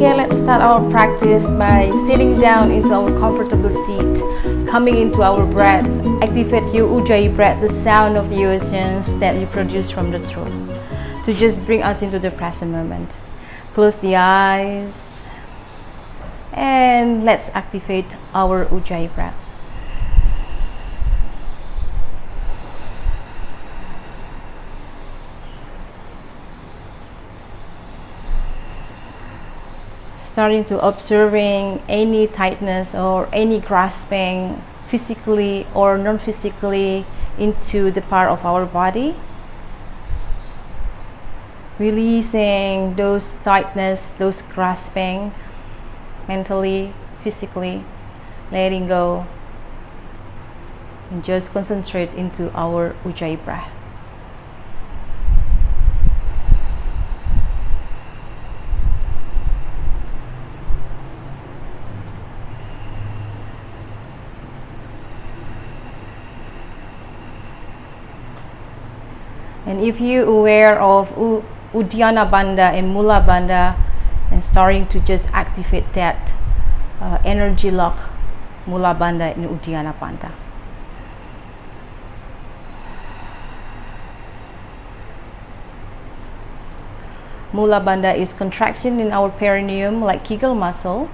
Okay, let's start our practice by sitting down into our comfortable seat, coming into our breath. Activate your Ujjayi breath, the sound of the oceans that you produce from the throat, to just bring us into the present moment. Close the eyes and let's activate our Ujjayi breath. Starting to observing any tightness or any grasping physically or non-physically into the part of our body. Releasing those tightness, those grasping mentally, physically, letting go, and just concentrate into our Ujjayi breath. And if you're aware of Uddiyana Bandha and Mula Bandha, and starting to just activate that energy lock, Mula Bandha and Uddiyana Bandha. Mula Bandha is contraction in our perineum like Kegel muscle.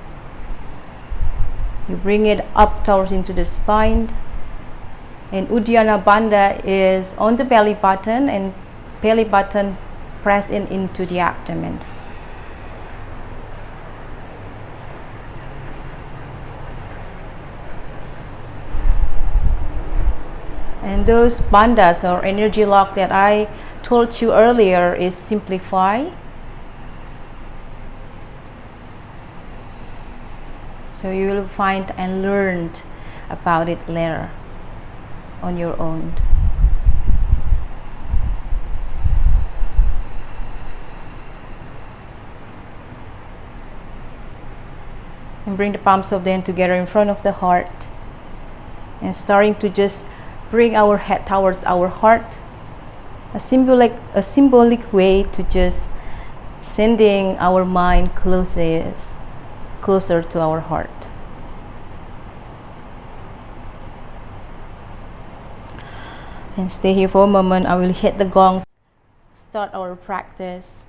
You bring it up towards into the spine. And Uddiyana Bandha is on the belly button, and belly button press into the abdomen. And those bandhas or energy lock that I told you earlier is simplify. So you will find and learn about it later on your own. And bring the palms of the hand together in front of the heart, and starting to just bring our head towards our heart, a symbolic way to just sending our mind closer to our heart. And stay here for a moment. I will hit the gong. Start our practice.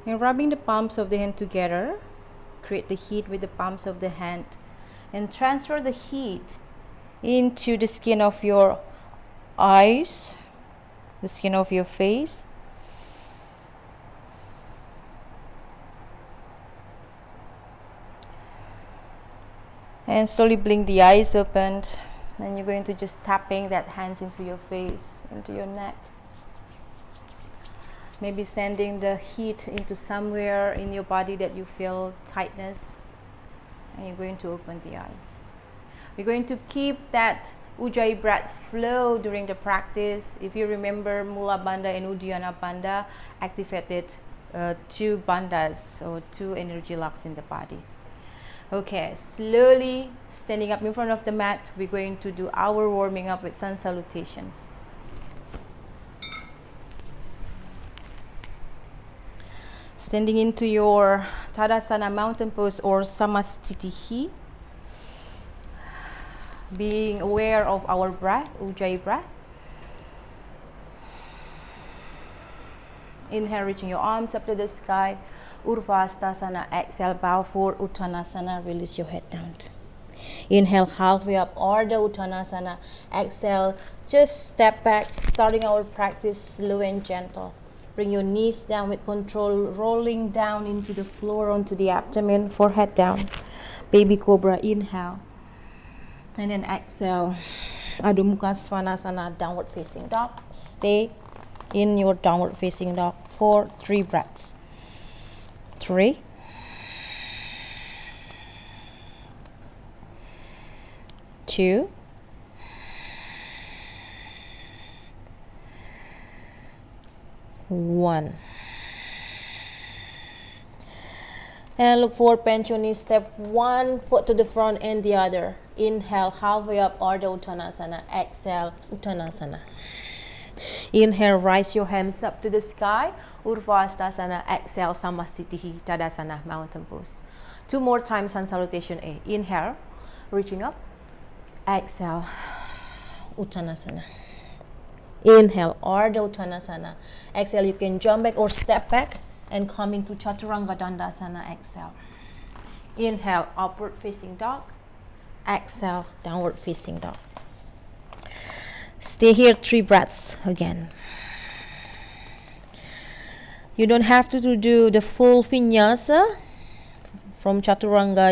And rubbing the palms of the hand together, create the heat with the palms of the hand, and transfer the heat into the skin of your eyes, the skin of your face. And slowly blink the eyes open. Then you're going to just tapping that hands into your face, into your neck. Maybe sending the heat into somewhere in your body that you feel tightness. And you're going to open the eyes. We're going to keep that Ujjayi breath flow during the practice. If you remember, Mula Bandha and Uddiyana Bandha activated two bandhas or two energy locks in the body. Okay, slowly standing up in front of the mat, we're going to do our warming up with sun salutations. Standing into your Tadasana mountain pose or Samastitihi. Being aware of our breath, Ujjayi breath. Inhale, reaching your arms up to the sky. Urvastasana, exhale, bow forward. Uttanasana, release your head down. Inhale, halfway up, Ardha Uttanasana. Exhale, just step back, starting our practice slow and gentle. Bring your knees down with control, rolling down into the floor, onto the abdomen, forehead down. Baby Cobra, inhale. And then exhale. Adho Mukha Svanasana, downward facing dog. Stay in your downward facing dog for 3 breaths. 3, 2, 1. 1. And look forward, bend your knees, step one foot to the front and the other. Inhale, halfway up, Ardha Uttanasana. Exhale, Uttanasana. Inhale, rise your hands up to the sky. Urvastasana. Exhale, Samastitihi, Tadasana, mountain pose. 2 more times, sun salutation A. Inhale, reaching up. Exhale, Uttanasana. Inhale, Ardha Uttanasana. Exhale, you can jump back or step back and come into Chaturanga Dandasana. Exhale. Inhale, upward facing dog. Exhale, downward facing dog. Stay here 3 breaths again. You don't have to do the full vinyasa from Chaturanga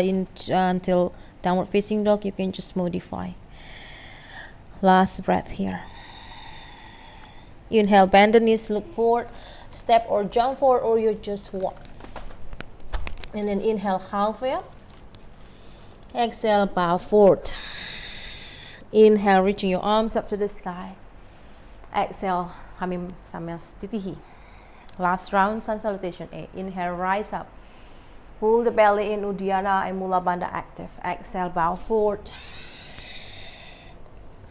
until downward facing dog. You can just modify. Last breath here. Inhale, bend the knees, look forward, step or jump forward, or you just walk. And then inhale, halfway up. Exhale, bow forward. Inhale, reaching your arms up to the sky. Exhale, Hamim Samastitihi. Last round, sun salutation A. Inhale, rise up. Pull the belly in, Uddiyana and Mula Bandha active. Exhale, bow forward.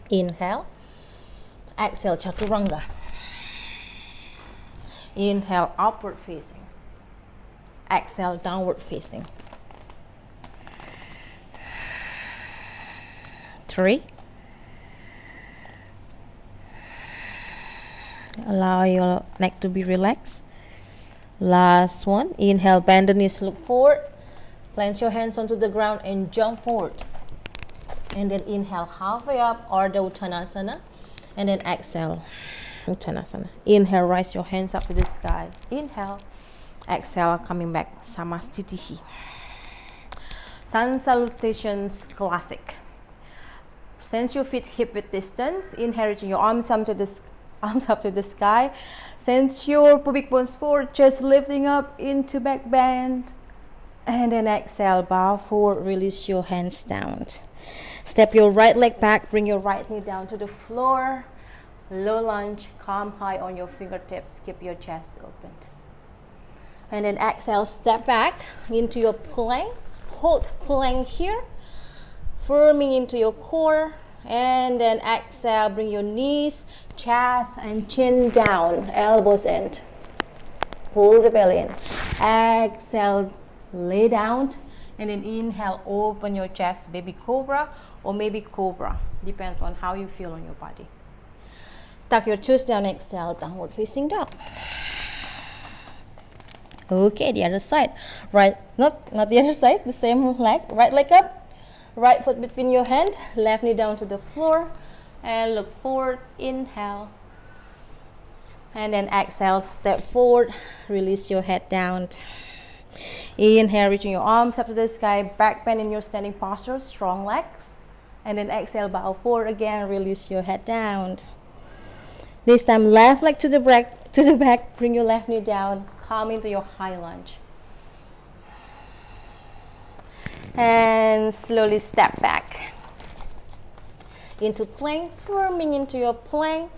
Inhale. Exhale, Chaturanga. Inhale, upward facing. Exhale, downward facing. 3. Allow your neck to be relaxed. Last one. Inhale, bend the knees, look forward. Plant your hands onto the ground and jump forward. And then inhale, halfway up, Ardha Uttanasana. And then exhale, Uttanasana. Inhale, rise your hands up to the sky. Inhale. Exhale, coming back, Samastitihi. Sun salutations classic. Sense your feet hip width distance. Inhale, reaching your arms up to the sky. Sense your pubic bones forward, chest lifting up into back bend. And then exhale, bow forward, release your hands down. Step your right leg back, bring your right knee down to the floor. Low lunge, calm high on your fingertips, keep your chest open. And then exhale, step back into your plank. Hold plank here, firming into your core. And then exhale, bring your knees, chest and chin down, elbows in. Pull the belly in. Exhale, lay down. And then inhale, open your chest, baby cobra or maybe cobra. Depends on how you feel on your body. Tuck your toes down, exhale, downward facing dog. Okay, the other side. Right, not the other side, the same leg. Right leg up. Right foot between your hand, left knee down to the floor, and look forward, inhale. And then exhale, step forward, release your head down. Inhale, reaching your arms up to the sky, back bend in your standing posture, strong legs. And then exhale, bow forward again, release your head down. This time, left leg to the back, bring your left knee down, come into your high lunge. And slowly step back into plank, firming into your plank.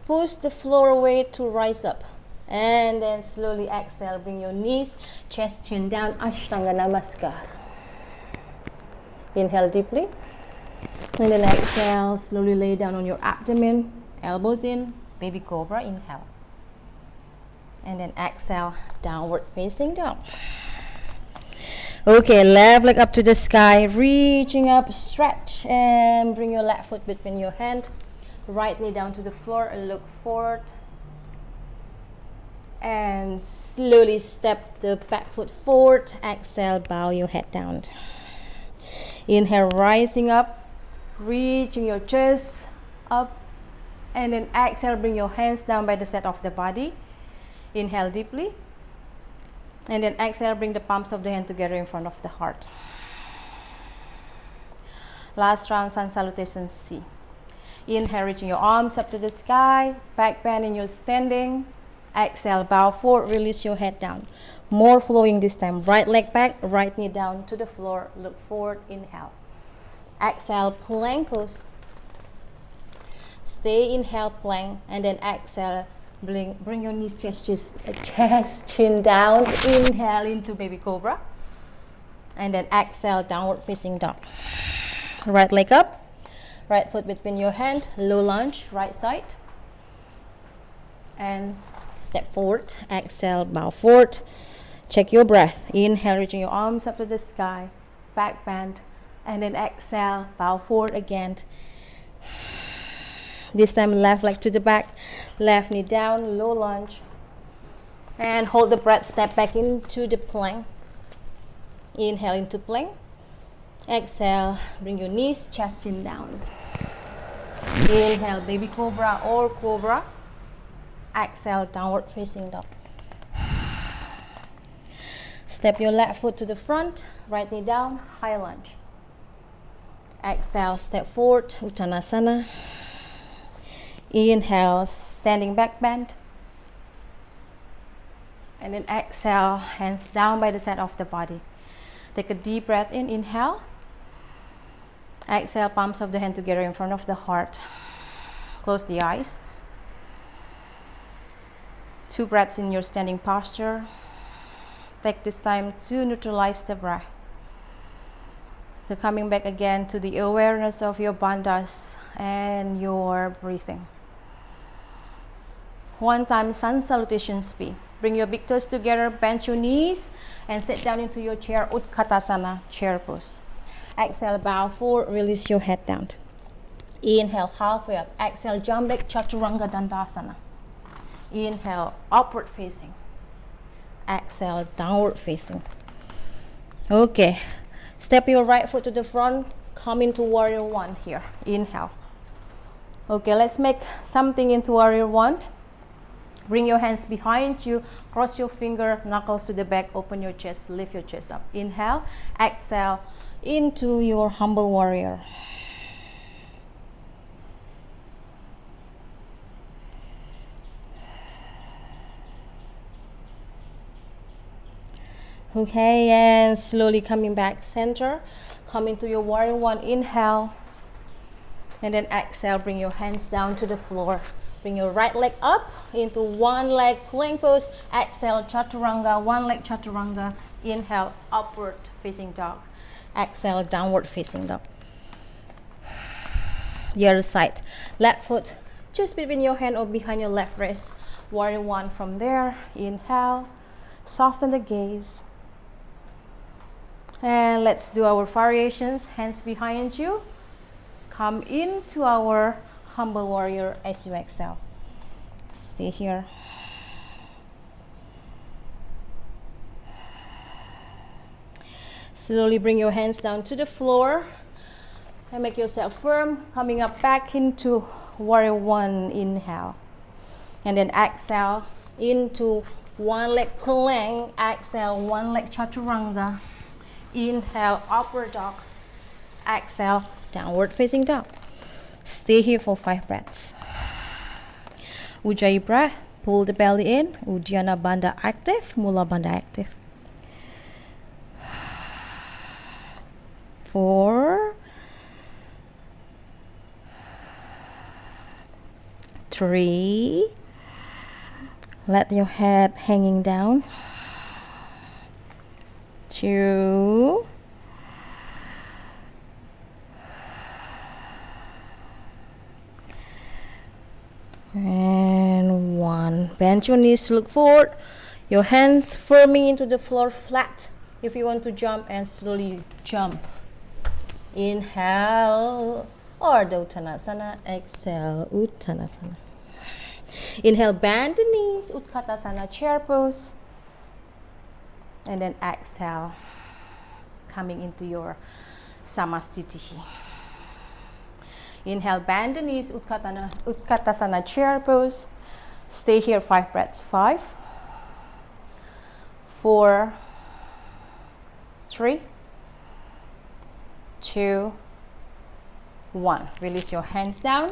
Push the floor away to rise up. And then slowly exhale, bring your knees, chest, chin down, Ashtanga Namaskar. Inhale deeply. And then exhale, slowly lay down on your abdomen, elbows in, baby cobra, inhale. And then exhale, downward facing dog. Okay, left leg up to the sky, reaching up, stretch, and bring your left foot between your hand. Right knee down to the floor and look forward. And slowly step the back foot forward. Exhale, bow your head down. Inhale, rising up, reaching your chest up. And then exhale, bring your hands down by the side of the body. Inhale deeply. And then exhale, bring the palms of the hand together in front of the heart. Last round, sun salutation C. Inhale, reaching your arms up to the sky, back bend in your standing. Exhale, bow forward, release your head down. More flowing this time. Right leg back, right knee down to the floor. Look forward, inhale. Exhale, plank pose. Stay, inhale, plank, and then exhale, Bring your knees, chest, chin down. Inhale into baby cobra. And then exhale, downward facing dog. Right leg up. Right foot between your hand. Low lunge, right side. And step forward. Exhale, bow forward. Check your breath. Inhale, reaching your arms up to the sky. Back bend. And then exhale, bow forward again. This time left leg to the back. Left knee down, low lunge. And hold the breath, step back into the plank. Inhale into plank. Exhale, bring your knees, chest, chin down. Inhale, baby cobra or cobra. Exhale, downward facing dog. Step your left foot to the front, right knee down, high lunge. Exhale, step forward, Uttanasana. Inhale, standing back bend. And then exhale, hands down by the side of the body. Take a deep breath in, inhale. Exhale, palms of the hand together in front of the heart. Close the eyes. 2 breaths in your standing posture. Take this time to neutralize the breath. So coming back again to the awareness of your bandhas and your breathing. 1 time sun salutation speed. Bring your big toes together, bend your knees, and sit down into your chair, Utkatasana, chair pose. Exhale, bow forward, release your head down. Inhale, halfway up. Exhale, jump back, Chaturanga Dandasana. Inhale, upward facing. Exhale, downward facing. Okay, step your right foot to the front, come into warrior 1 here. Inhale. Okay, let's make something into warrior 1. Bring your hands behind you, cross your finger, knuckles to the back, open your chest, lift your chest up. Inhale, exhale into your humble warrior. Okay, and slowly coming back center, come into your warrior 1, inhale, and then exhale, bring your hands down to the floor. Bring your right leg up into 1 leg plank pose. Exhale, chaturanga, 1 leg chaturanga. Inhale, upward facing dog. Exhale, downward facing dog. The other side. Left foot just between your hand or behind your left wrist. Warrior 1 from there. Inhale, soften the gaze. And let's do our variations. Hands behind you. Come into our humble warrior as you exhale. Stay here. Slowly bring your hands down to the floor and make yourself firm. Coming up back into warrior 1, inhale. And then exhale into 1 leg plank. Exhale, 1 leg chaturanga. Inhale, upward dog. Exhale, downward facing dog. Stay here for 5 breaths. Ujjayi breath, pull the belly in. Uddiyana bandha active, Mula bandha active. 4, 3, let your head hanging down. 2, and 1. Bend your knees, look forward. Your hands firming into the floor flat. If you want to jump, and slowly jump. Inhale, Ardha Uttanasana. Exhale, Uttanasana. Inhale, bend the knees, Utkatasana, chair pose. And then exhale, coming into your Samastitihi. Inhale, bend the knees, Utkatasana, chair pose. Stay here 5 breaths. 5, 4, 3, 2, 1. Release your hands down.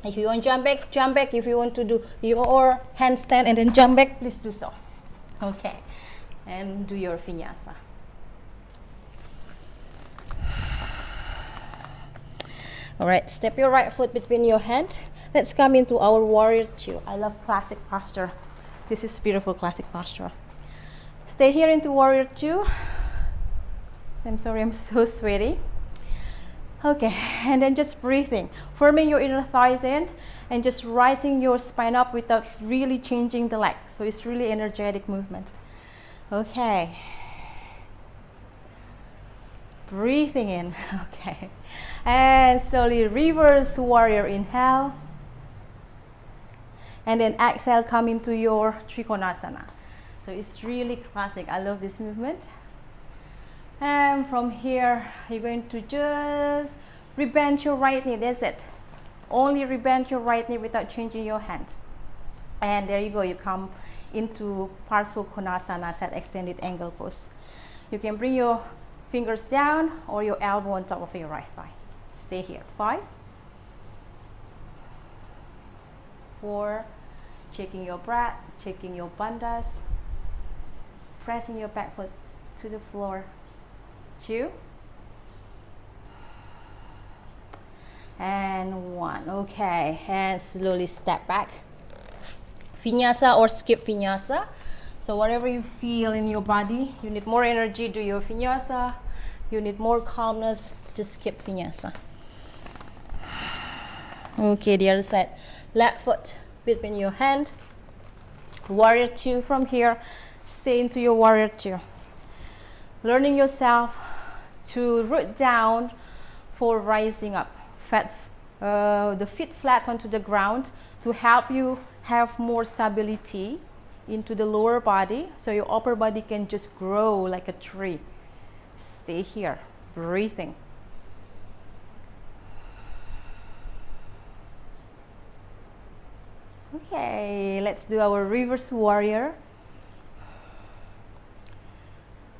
If you want to jump back, jump back. If you want to do your handstand and then jump back, please do so. Okay. And do your vinyasa. Alright, step your right foot between your hand. Let's come into our warrior two. I love classic posture. This is beautiful classic posture. Stay here into warrior two. I'm sorry, I'm so sweaty. Okay, and then just breathing, firming your inner thighs in and just rising your spine up without really changing the leg. So it's really energetic movement. Okay. Breathing in, okay. And slowly reverse warrior, inhale. And then exhale, come into your Trikonasana. So it's really classic. I love this movement. And from here, you're going to just rebend your right knee. That's it. Only rebend your right knee without changing your hand. And there you go. You come into Parsva Konasana, set extended angle pose. You can bring your fingers down or your elbow on top of your right thigh. Stay here. 5, 4, checking your breath, checking your bandhas, pressing your back foot to the floor. 2 and 1. Okay, and slowly step back. Vinyasa or skip vinyasa. So whatever you feel in your body, you need more energy, do your vinyasa. You need more calmness, just skip vinyasa. Okay, the other side. Left foot between your hand. Warrior two from here. Stay into your warrior two. Learning yourself to root down for rising up. The feet flat onto the ground to help you have more stability into the lower body, so your upper body can just grow like a tree. Stay here, breathing. Okay, let's do our reverse warrior.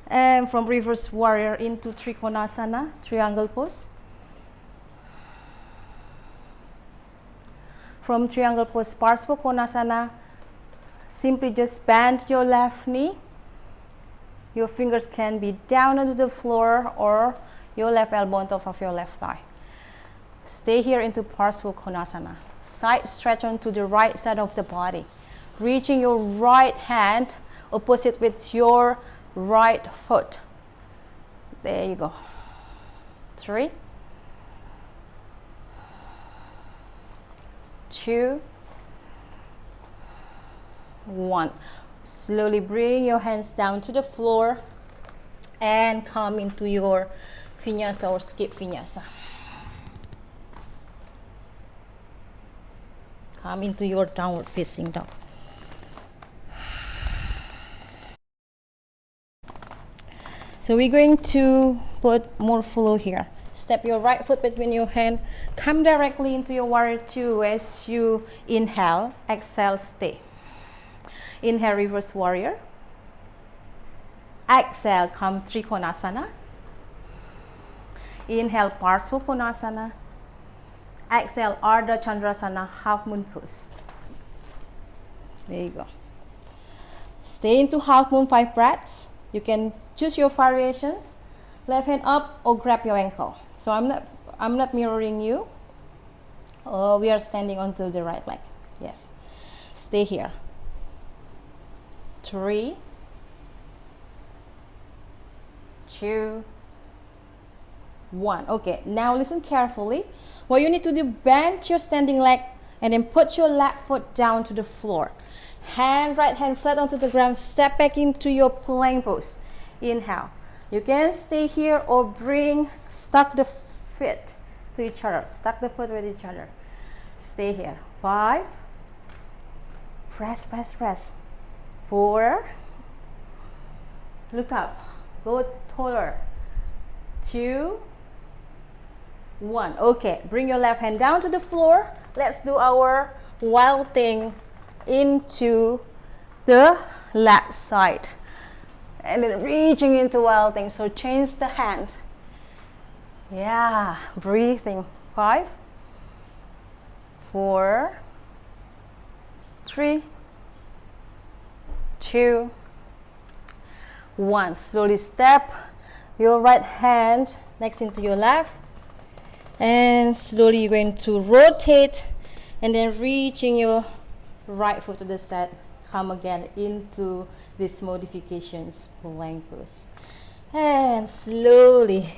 And from reverse warrior into Trikonasana, triangle pose. From triangle pose, Parsva Konasana, simply just bend your left knee. Your fingers can be down onto the floor or your left elbow on top of your left thigh. Stay here into Parsva Konasana. Side stretch onto the right side of the body. Reaching your right hand opposite with your right foot. There you go. 3, 2, 1. Slowly bring your hands down to the floor and come into your vinyasa or skip vinyasa. Come into your downward facing dog. So we're going to put more flow here. Step your right foot between your hand. Come directly into your warrior two as you inhale. Exhale, stay. Inhale, reverse warrior. Exhale, come Trikonasana. Inhale, Parsva Konasana. Exhale, Ardha Chandrasana, half moon pose. There you go. Stay into half moon 5 breaths. You can choose your variations. Left hand up or grab your ankle. So I'm not mirroring you. We are standing onto the right leg. Yes. Stay here. 3, 2, 1. Okay, now listen carefully. What you need to do, bend your standing leg and then put your left foot down to the floor. Right hand flat onto the ground. Step back into your plank pose. Inhale. You can stay here or stuck the feet to each other. Stuck the foot with each other. Stay here. 5. Press, press, press. 4. Look up. Go taller. 2, 1. Okay, bring your left hand down to the floor. Let's do our wild thing into the left side. And then reaching into wild thing. So change the hand. Yeah, breathing. 5, 4, 3, 2, 1. Slowly step your right hand next into your left. And slowly you're going to rotate And then reaching your right foot to the side. Come again into this modifications plank pose. And slowly,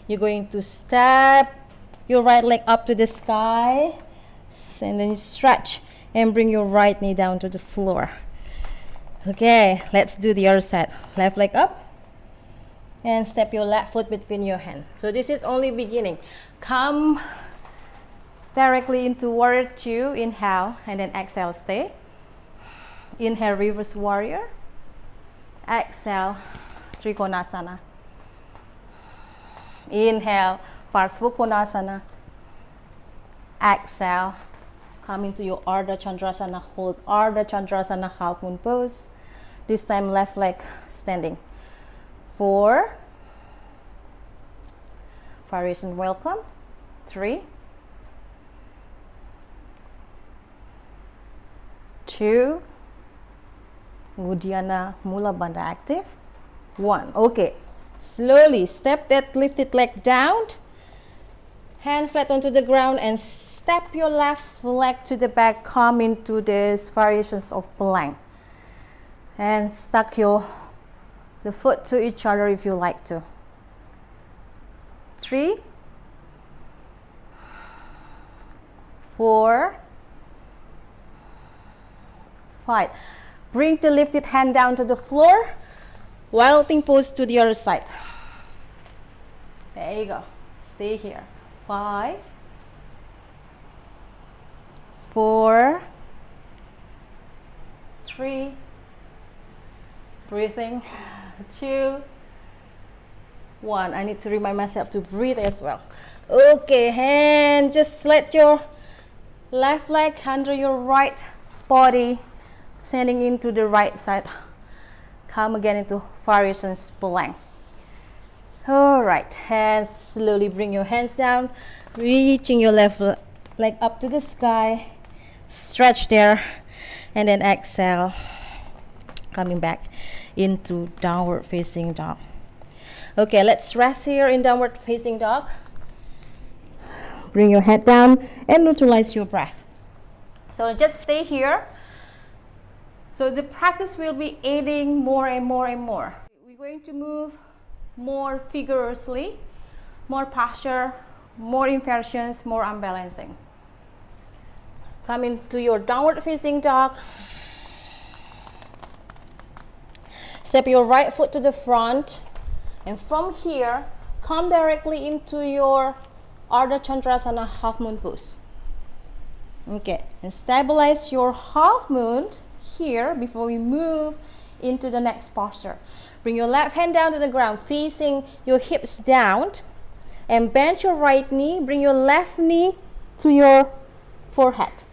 you're going to step your right leg up to the sky. And then you stretch and bring your right knee down to the floor. Okay, let's do the other side. Left leg up. And step your left foot between your hands. So this is only beginning. Come directly into warrior 2. Inhale and then exhale, stay. Inhale, reverse warrior. Exhale, Trikonasana. Inhale, Parsvakonasana. Exhale, come into your Ardha Chandrasana. Hold Ardha Chandrasana, half moon pose. This time left leg standing. 4. Variation welcome. 3. 2. Uddiyana Mula Bandha active. 1. Okay. Slowly step that lifted leg down. Hand flat onto the ground and step your left leg to the back. Come into this variations of plank. And stuck the foot to each other if you like to. 3. 4. 5. Bring the lifted hand down to the floor. Wilding pose to the other side. There you go. Stay here. 5. 4. 3. Breathing. 2. 1. I need to remind myself to breathe as well. Okay, and just let your left leg under your right body, standing into the right side. Come again into variations plank. All right, and slowly bring your hands down, reaching your left leg up to the sky. Stretch there, and then exhale. Coming back into downward facing dog. Okay, let's rest here in downward facing dog. Bring your head down and neutralize your breath. So just stay here. So the practice will be adding more and more and more. We're going to move more vigorously, more posture, more inversions, more unbalancing. Come into your downward facing dog. Step your right foot to the front, and from here, come directly into your Ardha Chandrasana half moon pose. Okay, and stabilize your half moon here before we move into the next posture. Bring your left hand down to the ground, facing your hips down, and bend your right knee. Bring your left knee to your forehead.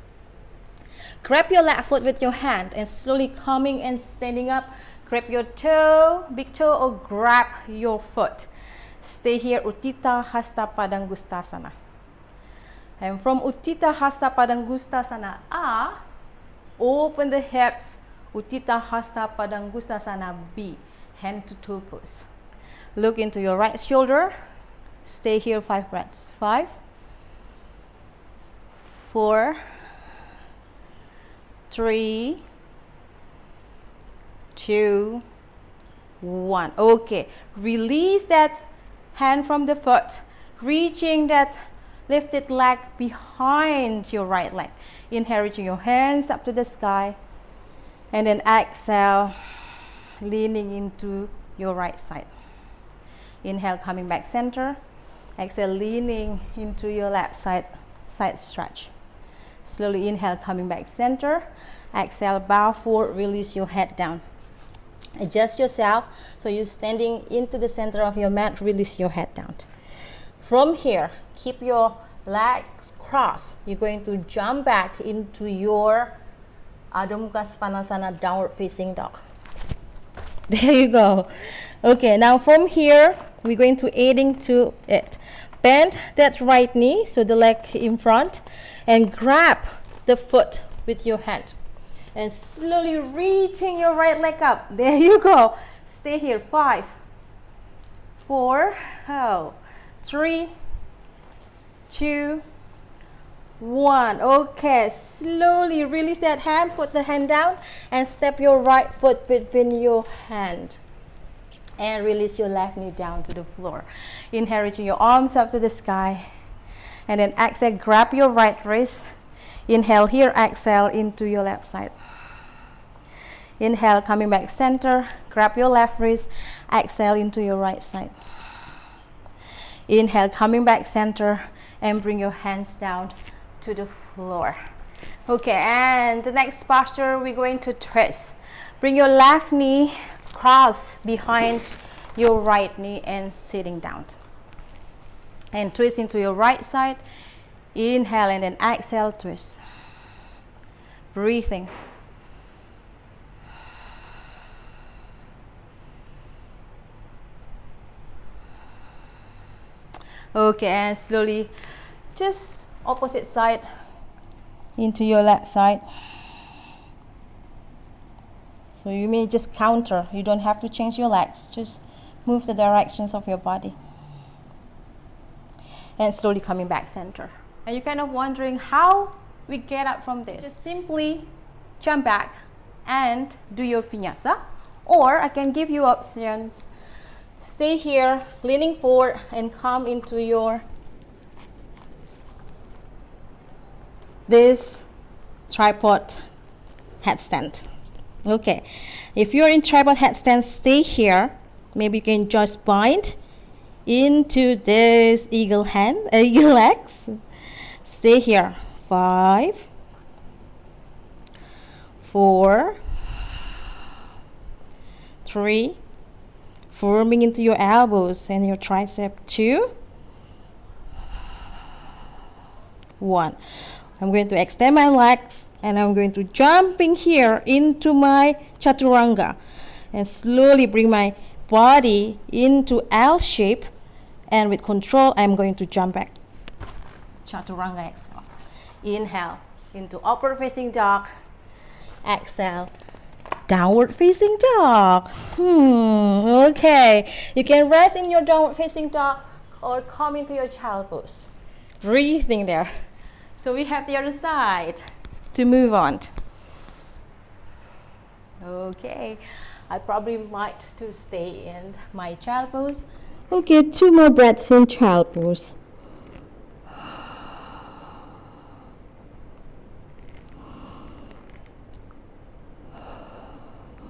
Grab your left foot with your hand and slowly coming and standing up. Grab your toe, big toe, or grab your foot. Stay here, Utthita Hasta Padangusthasana. And from Utthita Hasta Padangusthasana, open the hips, Utthita Hasta Padangusthasana B, hand to toe pose. Look into your right shoulder. Stay here 5 breaths. 5, 4, 3, 2, 1. Okay, release that hand from the foot, reaching that lifted leg behind your right leg. Inhale, reaching your hands up to the sky, and then exhale, leaning into your right side. Inhale, coming back center. Exhale, leaning into your left side, side stretch. Slowly inhale, coming back center. Exhale, bow forward, release your head down. Adjust yourself so you're standing into the center of your mat, release your head down. From here, keep your legs crossed. You're going to jump back into your Adho Mukha Svanasana, downward facing dog. There you go. Okay, now from here, we're going to adding to it. Bend that right knee, so the leg in front, and grab the foot with your hand. And slowly reaching your right leg up. There you go. Stay here. 5, 4, 3, 2, 1. Okay, slowly release that hand, put the hand down and step your right foot between your hand and release your left knee down to the floor. Inhale, reaching your arms up to the sky, and then exhale, grab your right wrist. Inhale here, exhale into your left side. Inhale, coming back center, grab your left wrist, exhale into your right side. Inhale, coming back center, and bring your hands down to the floor. Okay, and the next posture, we're going to twist. Bring your left knee cross behind your right knee and sitting down. And twist into your right side. Inhale and then exhale, twist. Breathing. Okay, and slowly just opposite side into your left side. So you may just counter. You don't have to change your legs. Just move the directions of your body. And slowly coming back center. And you're kind of wondering how we get up from this. Just simply jump back and do your vinyasa. Or I can give you options. Stay here, leaning forward and come into your this tripod headstand. Okay, if you're in tripod headstand, stay here. Maybe you can just bind into this eagle legs. Stay here. 5, 4, 3, forming into your elbows and your tricep. 2, 1. I'm going to extend my legs and I'm going to jumping here into my chaturanga and slowly bring my body into L shape, and with control I'm going to jump back. Chaturanga, exhale. Inhale into upward facing dog. Exhale, downward facing dog. Okay, you can rest in your downward facing dog or come into your child pose. Breathing there. So we have the other side to move on. Okay, I probably might to stay in my child pose. Okay, 2 more breaths in child pose.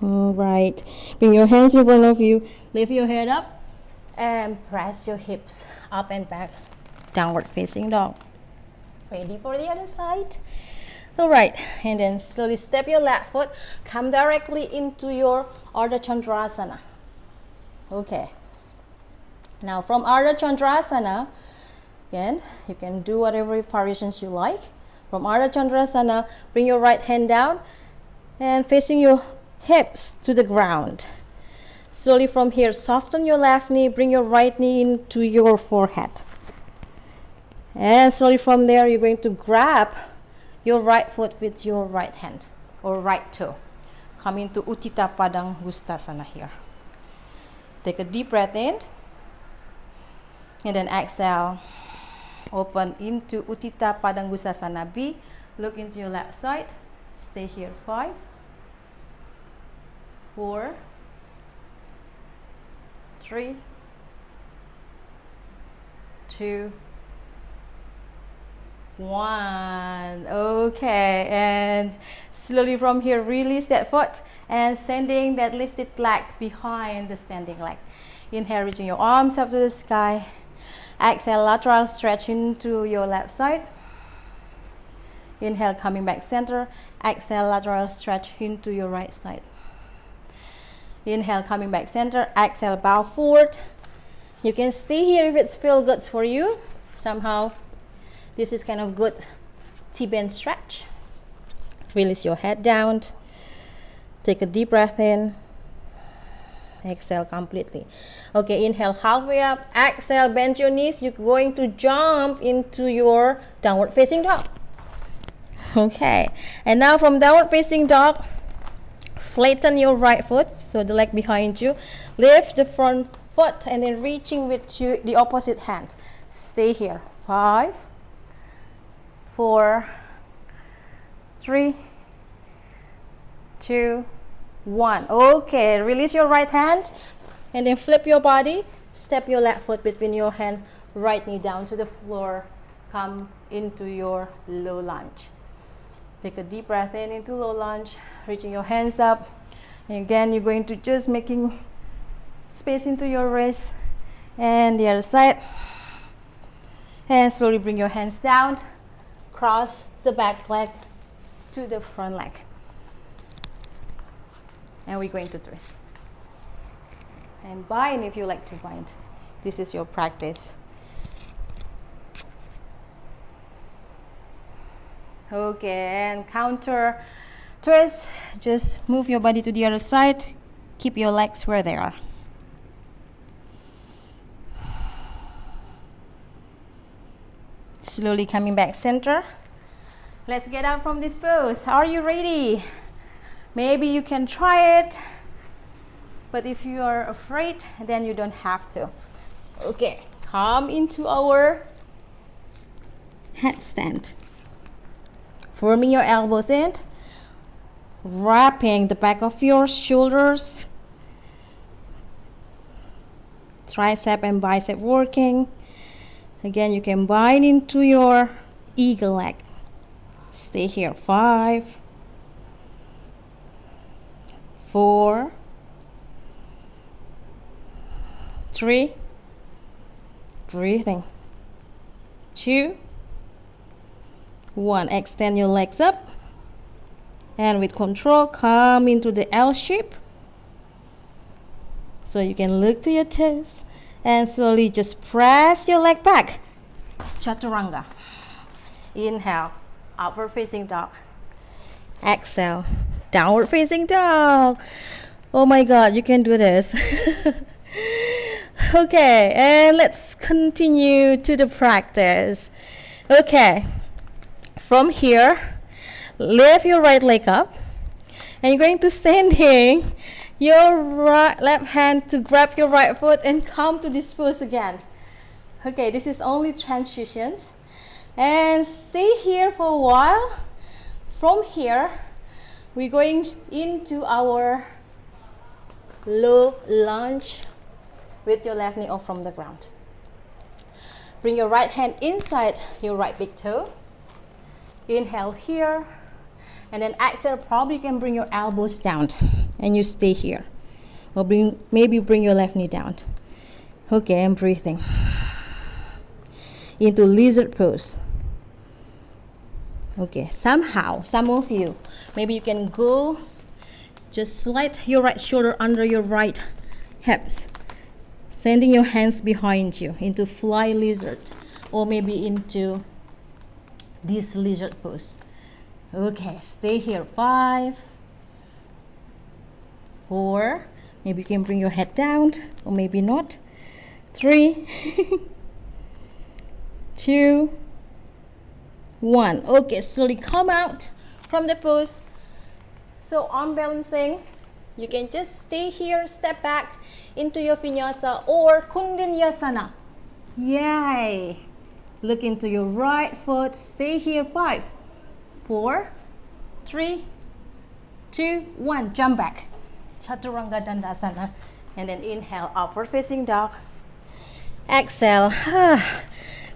All right, bring your hands in front of you, lift your head up and press your hips up and back, downward facing dog. Ready for the other side? All right, and then slowly step your left foot, come directly into your Ardha Chandrasana. Okay, now from Ardha Chandrasana, again, you can do whatever variations you like. From Ardha Chandrasana, bring your right hand down and facing your hips to the ground. Slowly from here, soften your left knee, bring your right knee into your forehead. And slowly from there, you're going to grab your right foot with your right hand or right toe. Come into Utthita Padang Hustasana here. Take a deep breath in. And then exhale. Open into Utthita Padang Hustasana B. Look into your left side. Stay here. 5, 4, 3, 2, 1. Okay, and slowly from here release that foot and sending that lifted leg behind the standing leg. Inhale, reaching your arms up to the sky. Exhale, lateral stretch into your left side. Inhale, coming back center. Exhale, lateral stretch into your right side. Inhale, coming back center. Exhale, bow forward. You can stay here if it's feel good for you. Somehow this is kind of good T-bend stretch. Release your head down. Take a deep breath in. Exhale completely. Okay, inhale halfway up. Exhale, bend your knees. You're going to jump into your downward facing dog. Okay, and now from downward facing dog, flatten your right foot, so the leg behind you. Lift the front foot and then reaching with the opposite hand. Stay here. 5, 4, 3, 2, 1. Okay, release your right hand and then flip your body. Step your left foot between your hand, right knee down to the floor. Come into your low lunge. Take a deep breath in into low lunge, reaching your hands up. And again, you're going to just making space into your wrist and the other side. And slowly bring your hands down. Cross the back leg to the front leg. And we're going to twist. And bind if you like to bind. This is your practice. Okay, and counter twist. Just move your body to the other side. Keep your legs where they are. Slowly coming back center. Let's get out from this pose. Are you ready? Maybe you can try it, but if you are afraid, then you don't have to. Okay, come into our headstand. Forming your elbows in, wrapping the back of your shoulders, tricep and bicep working. Again, you can bind into your eagle leg. Stay here. 5, 4, 3, breathing, 2, 1. Extend your legs up and with control come into the L shape, so you can look to your toes and slowly just press your leg back. Chaturanga. Inhale, upward facing dog. Exhale, downward facing dog. Oh my God, you can do this. Okay, and let's continue to the practice. Okay, from here, lift your right leg up, and you're going to standing your left hand to grab your right foot and come to this pose again. Okay, this is only transitions, and stay here for a while. From here, we're going into our low lunge with your left knee off from the ground. Bring your right hand inside your right big toe. Inhale here, and then exhale. Probably you can bring your elbows down and you stay here, or maybe bring your left knee down. Okay, I'm breathing into lizard pose. Okay, somehow, some of you, maybe you can go, just slide your right shoulder under your right hips, sending your hands behind you into fly lizard, or maybe into this lizard pose. Okay, stay here. 5, 4, maybe you can bring your head down, or maybe not. 3, 2, 1. Okay, slowly come out from the pose. So arm balancing, you can just stay here, step back into your vinyasa or kundinyasana. Yay! Look into your right foot, stay here. 5, 4, 3, 2, 1. Jump back. Chaturanga Dandasana. And then inhale, upward facing dog. Exhale,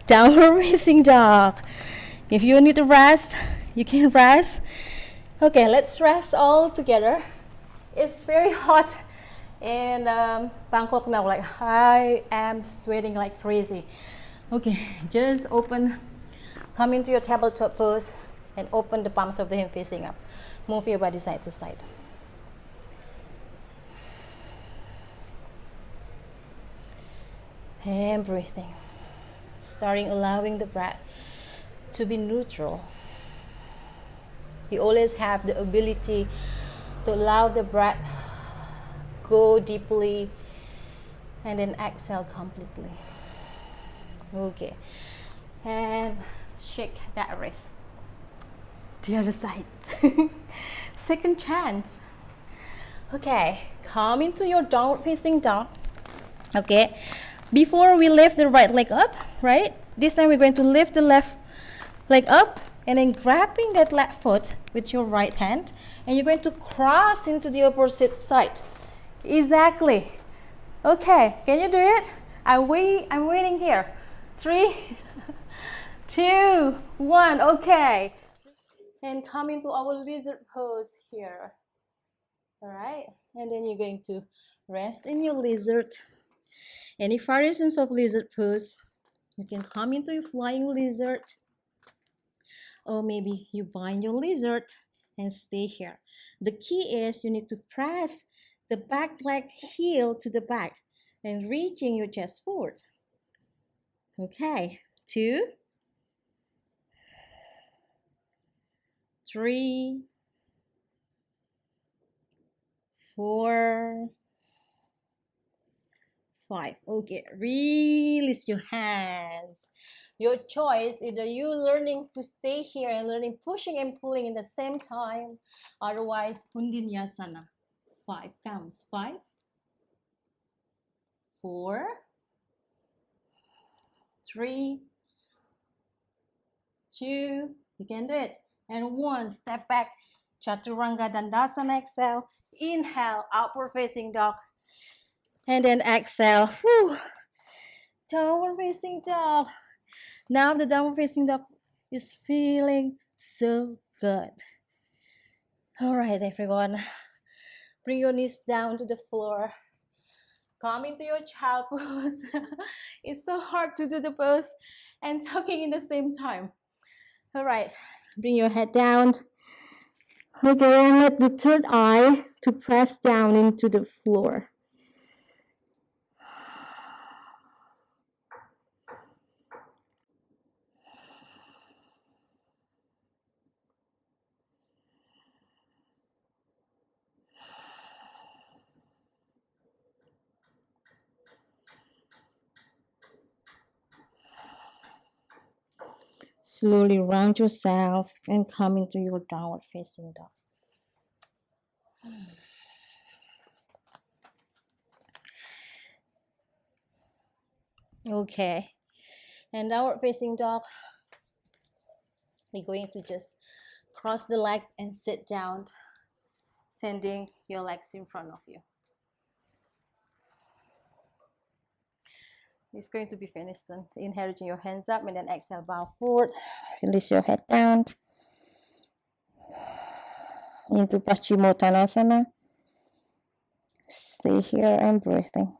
downward facing dog. If you need to rest, you can rest. Okay, let's rest all together. It's very hot in Bangkok now. Like I am sweating like crazy. Okay, just open, come into your tabletop pose and open the palms of the hand facing up. Move your body side to side. And breathing. Starting allowing the breath to be neutral. You always have the ability to allow the breath go deeply and then exhale completely. Okay, and shake that wrist. The other side. Second chance. Okay, come into your downward facing dog. Okay, before we lift the right leg up, right? This time we're going to lift the left leg up, and then grabbing that left foot with your right hand, and you're going to cross into the opposite side. Exactly. Okay, can you do it? I'm waiting here. 3, 2, 1. Okay. And come into our lizard pose here. All right. And then you're going to rest in your lizard. Any variations of lizard pose, you can come into your flying lizard, or maybe you bind your lizard and stay here. The key is you need to press the back leg heel to the back and reaching your chest forward. Okay, 2, 3, 4, 5. Okay, release your hands. Your choice, either you learning to stay here and learning pushing and pulling in the same time, otherwise Hundinyasana. 5 counts. 5, 4, 3, 2, you can do it. And 1, step back, Chaturanga Dandasana, exhale. Inhale, upward facing dog. And then exhale, whew, downward facing dog. Now the downward facing dog is feeling so good. All right, everyone. Bring your knees down to the floor. Come into your child pose. It's so hard to do the pose and talking in the same time. All right, bring your head down. Okay, and let the third eye to press down into the floor. Slowly round yourself and come into your downward facing dog. Okay, and downward facing dog, we're going to just cross the leg and sit down, sending your legs in front of you. It's going to be finished. Then inhaling your hands up and then exhale, bow forward. Release your head down into Paschimottanasana. Stay here and breathing.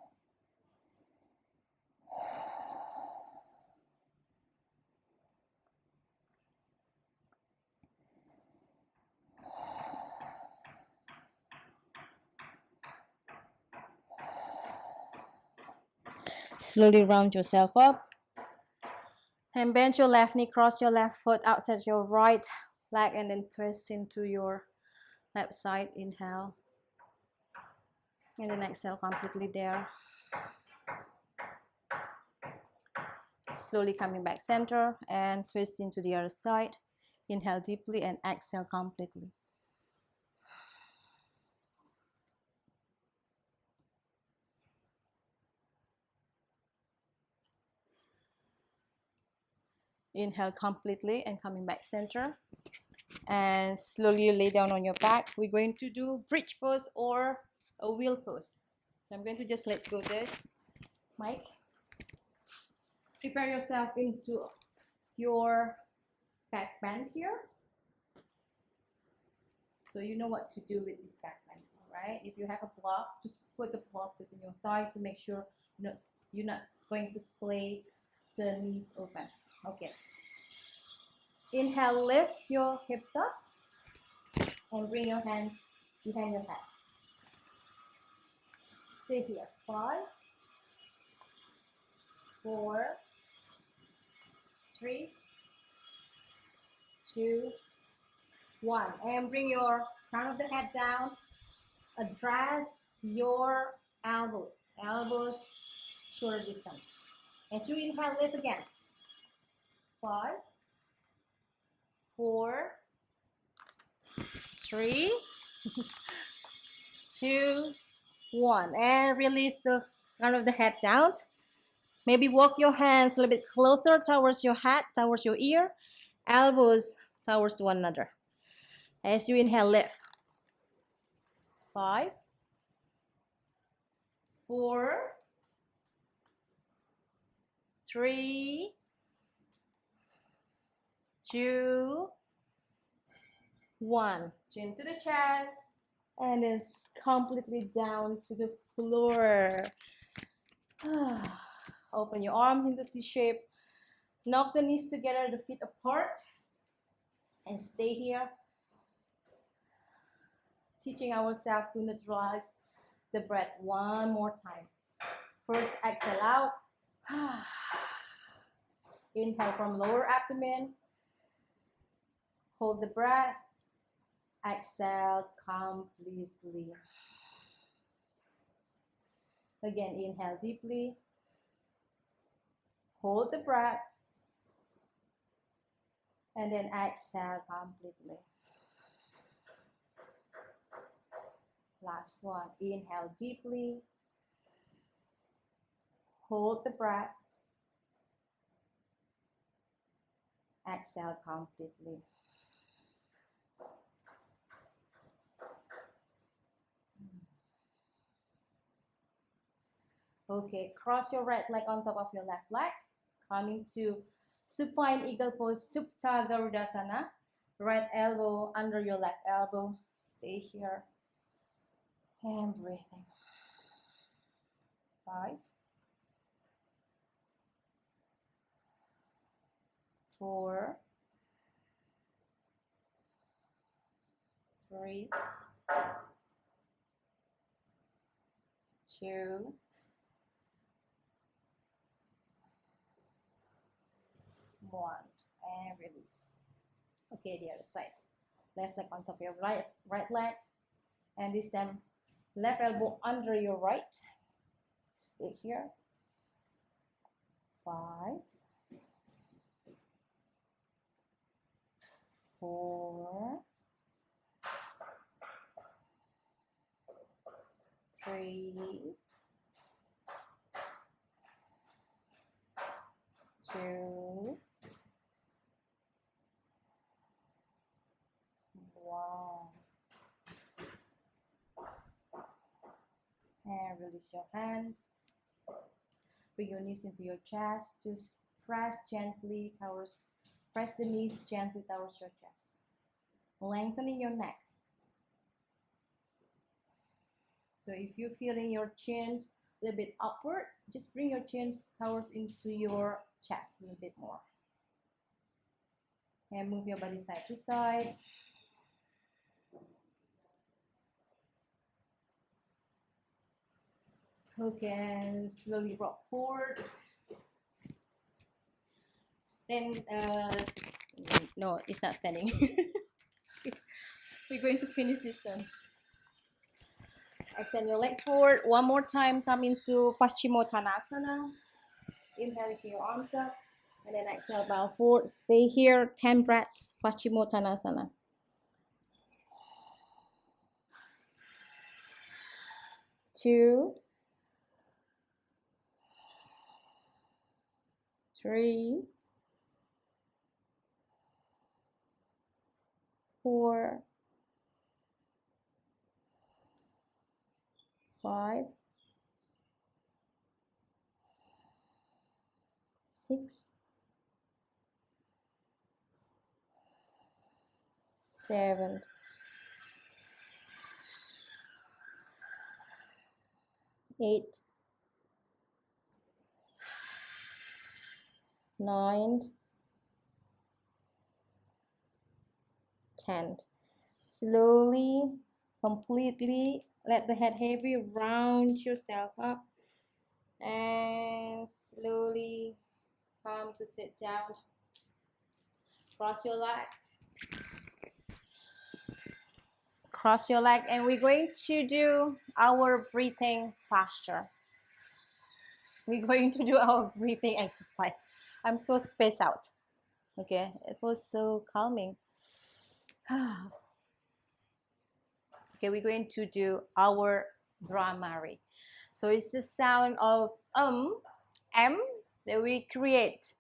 Slowly round yourself up. And bend your left knee, cross your left foot outside your right leg, and then twist into your left side. Inhale. And then exhale completely there. Slowly coming back center and twist into the other side. Inhale deeply and exhale completely. Inhale completely and coming back center. And slowly lay down on your back. We're going to do bridge pose or a wheel pose. So I'm going to just let go this. Mike, prepare yourself into your back bend here. So you know what to do with this back bend, all right? If you have a block, just put the block within your thigh to make sure you're not going to splay the knees open. Okay. Inhale, lift your hips up and bring your hands behind your head. Stay here. 5, 4, 3, 2, 1. And bring your crown of the head down. Address your elbows. Elbows shoulder distance. As you inhale, lift again. 5, 4, 3, 2, 1. And release the crown of the head down. Maybe walk your hands a little bit closer towards your head, towards your ear. Elbows towards one another. As you inhale, lift. 5, 4, 3, 2, 1. Chin to the chest. And then completely down to the floor. Open your arms into T shape. Knock the knees together, the feet apart. And stay here. Teaching ourselves to neutralize the breath one more time. First, exhale out. Inhale from lower abdomen. Hold the breath. Exhale completely. Again, inhale deeply. Hold the breath. And then exhale completely. Last one. Inhale deeply. Hold the breath. Exhale completely. Okay, cross your right leg on top of your left leg. Coming to supine eagle pose, Supta Garudasana. Right elbow under your left elbow. Stay here. And breathing. 5, 4, 3, 2, 1. And release. Okay, the other side. Left leg on top of your right leg. And this time, left elbow under your right. Stay here. 5, 4, 3, 2, 1. And release your hands. Bring your knees into your chest. Just press gently towards, press the knees gently towards your chest. Lengthening your neck. So if you're feeling your chin a little bit upward, just bring your chin towards into your chest a little bit more. And move your body side to side. Okay, and slowly rock forward. Stand, no, it's not standing. We're going to finish this one. Extend your legs forward. One more time, come into Paschimottanasana. Inhale, lift your arms up. And then exhale, bow forward. Stay here, 10 breaths, Paschimottanasana. 2, 3, 4, 5, 6, 7, 8, 9, 10. Slowly, completely let the head heavy, round yourself up, and slowly come to sit down. Cross your leg. Cross your leg, and we're going to do our breathing posture. We're going to do our breathing exercise. I'm so spaced out. Okay, it was so calming. Okay, we're going to do our Brahmari. So it's the sound of M that we create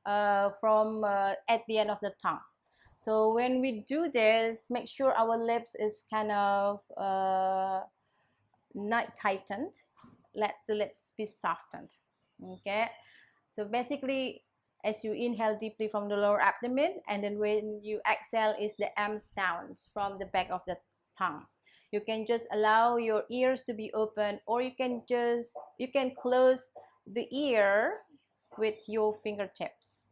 from at the end of the tongue. So when we do this, make sure our lips is kind of not tightened. Let the lips be softened. Okay, so basically, as you inhale deeply from the lower abdomen, and then when you exhale is the M sound from the back of the tongue. You can just allow your ears to be open, or you can close the ear with your fingertips,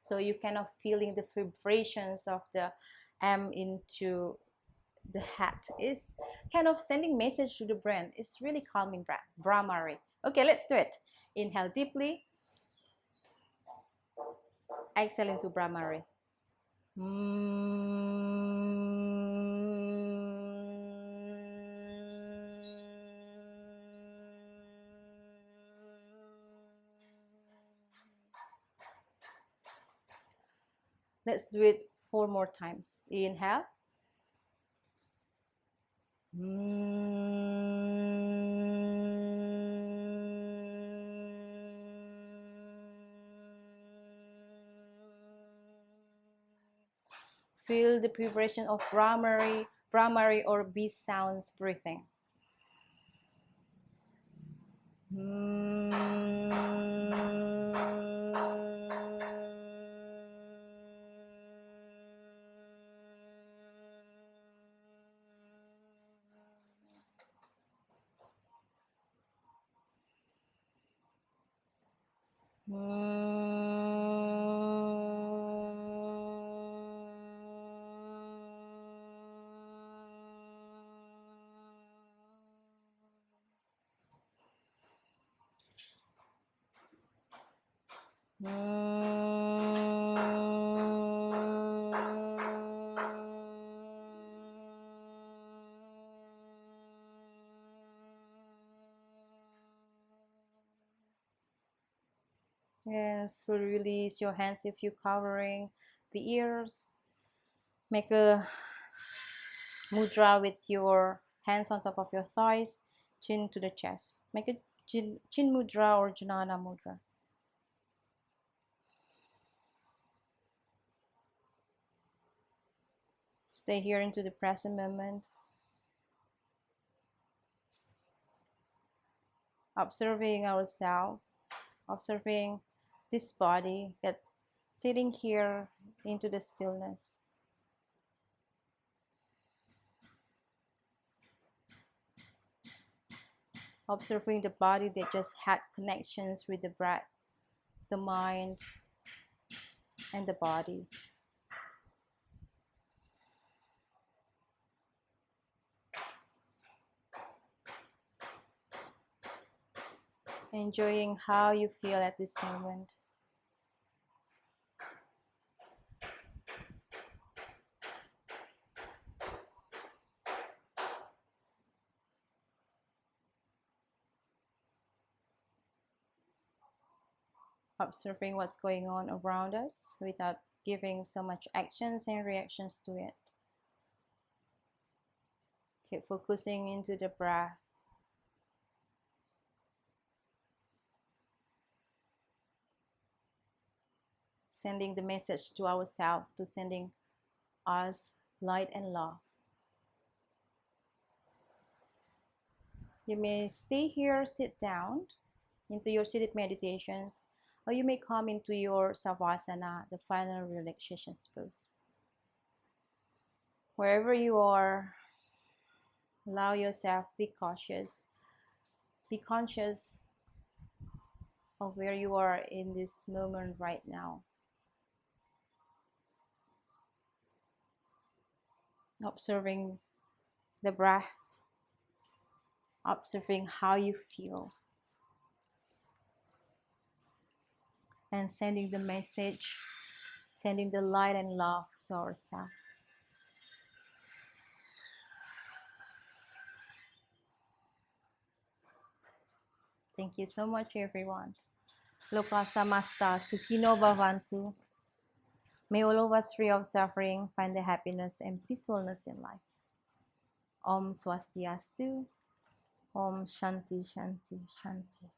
so you kind of feeling the vibrations of the M into the head. Is kind of sending message to the brain. It's really calming breath. Brahmari. Okay, let's do it. Inhale deeply. Exhale into Brahmari. Let's do it 4 more times. Inhale. Feel the vibration of Brahmari or B sounds breathing. Yes, so release your hands if you're covering the ears. Make a mudra with your hands on top of your thighs, chin to the chest. Make a chin mudra or Jnana mudra. Stay here into the present moment. Observing ourselves, observing this body that's sitting here into the stillness. Observing the body that just had connections with the breath, the mind, and the body. Enjoying how you feel at this moment. Observing what's going on around us without giving so much actions and reactions to it. Keep focusing into the breath. Sending the message to ourselves, to sending us light and love. You may stay here, sit down into your seated meditations, or you may come into your Savasana, the final relaxation pose. Wherever you are, allow yourself, be cautious, be conscious of where you are in this moment right now. Observing the breath, observing how you feel, and sending the message, sending the light and love to ourselves. Thank you so much, everyone. Loka samasta sukhino bhavantu. May all of us free of suffering find the happiness and peacefulness in life. Om Swastiastu. Om Shanti Shanti Shanti.